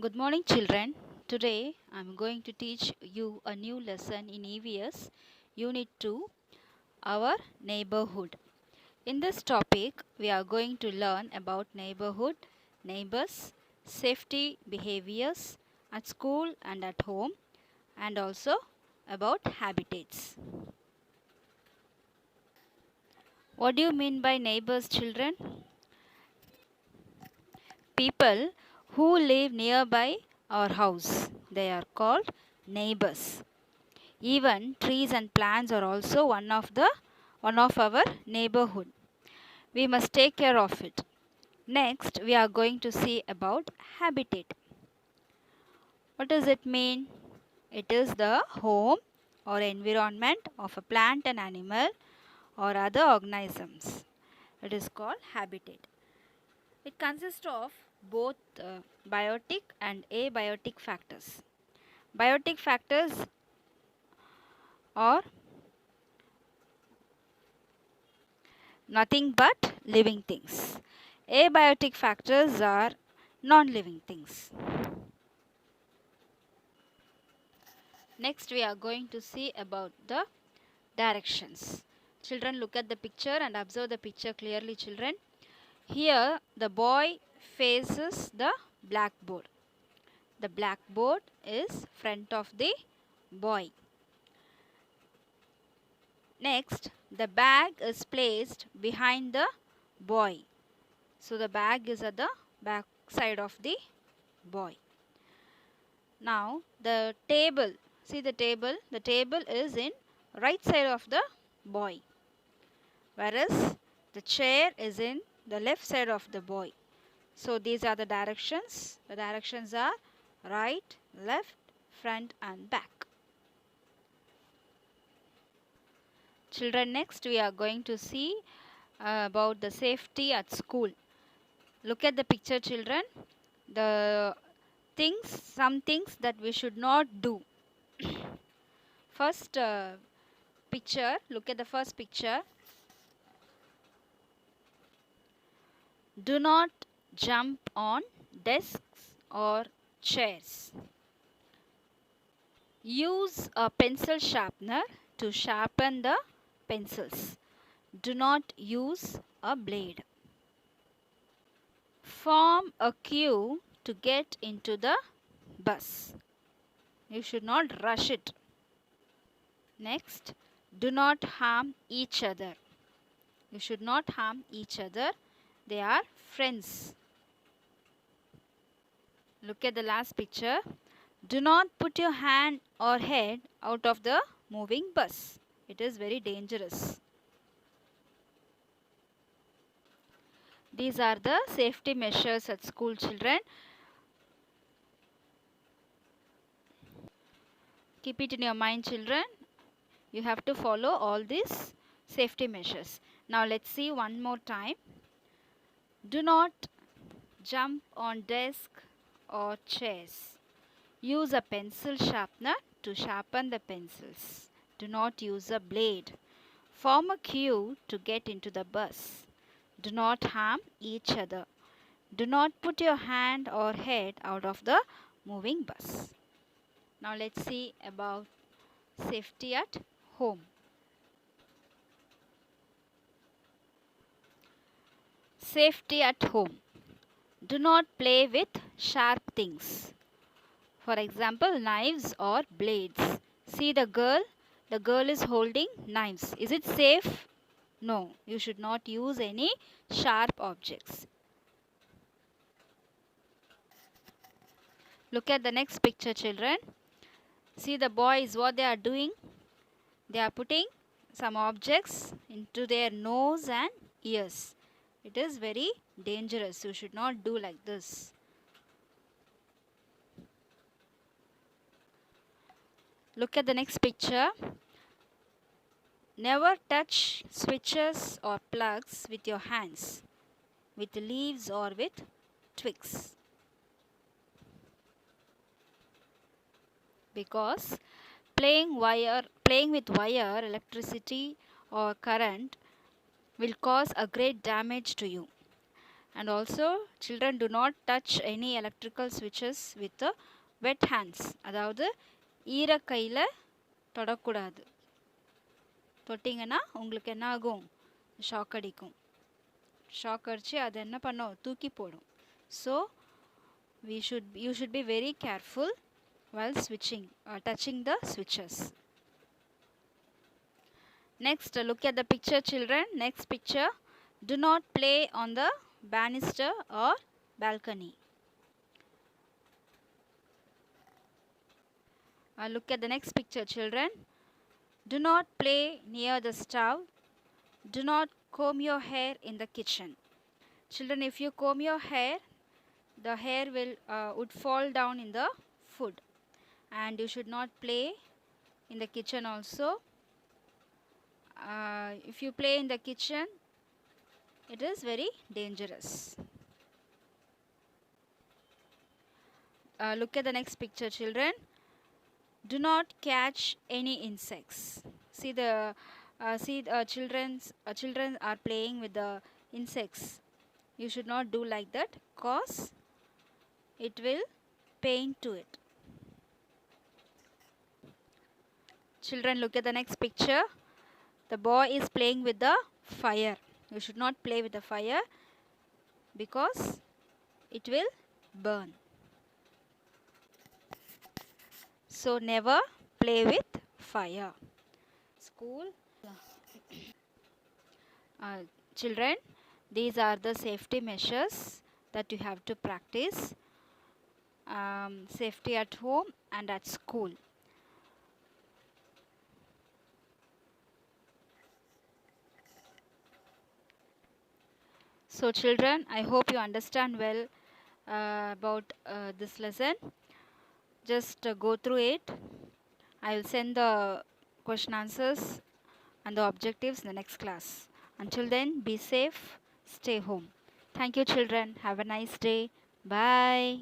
Good morning, children. Today I am going to teach you a new lesson in EVS Unit 2, Our Neighborhood. In this topic, we are going to learn about neighborhood, neighbors, safety behaviors at school and at home, and also about habitats. What do you mean by neighbors, children? People who live nearby our house. They are called neighbors. Even trees and plants are also one of our neighborhood. We must take care of it. Next, we are going to see about habitat. What does it mean? It is the home or environment of a plant and animal or other organisms. It is called habitat. It consists of both biotic and abiotic factors. Biotic factors are nothing but living things. Abiotic factors are non-living things. Next, we are going to see about the directions. Children, look at the picture and observe the picture clearly, children. Here, the boy faces the blackboard. The blackboard is front of the boy. Next, the bag is placed behind the boy. So, the bag is at the back side of the boy. Now, the table, see the table is in right side of the boy, whereas the chair is in the left side of the boy. So, these are the directions. The directions are right, left, front and back. Children, next we are going to see about the safety at school. Look at the picture, children. Some things that we should not do. First picture, look at the first picture. Do not jump on desks or chairs. Use a pencil sharpener to sharpen the pencils. Do not use a blade. Form a queue to get into the bus. You should not rush it. Next, do not harm each other. You should not harm each other. They are friends. Look at the last picture. Do not put your hand or head out of the moving bus. It is very dangerous. These are the safety measures at school, children. Keep it in your mind, children. You have to follow all these safety measures. Now let's see one more time. Do not jump on desk or chairs. Use a pencil sharpener to sharpen the pencils. Do not use a blade. Form a queue to get into the bus. Do not harm each other. Do not put your hand or head out of the moving bus. Now let's see about safety at home. Safety at home. Do not play with sharp things. For example, knives or blades. See the girl. The girl is holding knives. Is it safe? No, you should not use any sharp objects. Look at the next picture, children. See the boys, what they are doing. They are putting some objects into their nose and ears. It is very dangerous. You should not do like this. Look at the next picture. Never touch switches or plugs with your hands, with leaves or with twigs. Because playing with wire, electricity or current will cause a great damage to you. And also children, do not touch any electrical switches with the wet hands. அதாவது ஈர கையில் தொடக்கூடாது. தொட்டிங்கன்னா உங்களுக்கு என்ன ஆகும்? Shock அடிக்கும். Shock அடித்து அது என்ன பண்ணும்? தூக்கி போடும். So you should be very careful while switching touching the switches. Next, look at the picture, children. Next picture. Do not play on the banister or balcony. Look at the next picture, children. Do not play near the stove. Do not comb your hair in the kitchen. Children, if you comb your hair, the hair would fall down in the food. And you should not play in the kitchen also. If you play in the kitchen, it is very dangerous. Look at the next picture, children. Do not catch any insects. See the children are playing with the insects. You should not do like that, cause it will pain to it. Children, look at the next picture. The boy is playing with the fire. You should not play with the fire because it will burn. So never play with fire. School. Children, these are the safety measures that you have to practice. Safety at home and at school. So children, I hope you understand well about this lesson. Just go through it. I will send the question answers and the objectives in the next class. Until then, be safe, stay home. Thank you, children. Have a nice day. Bye.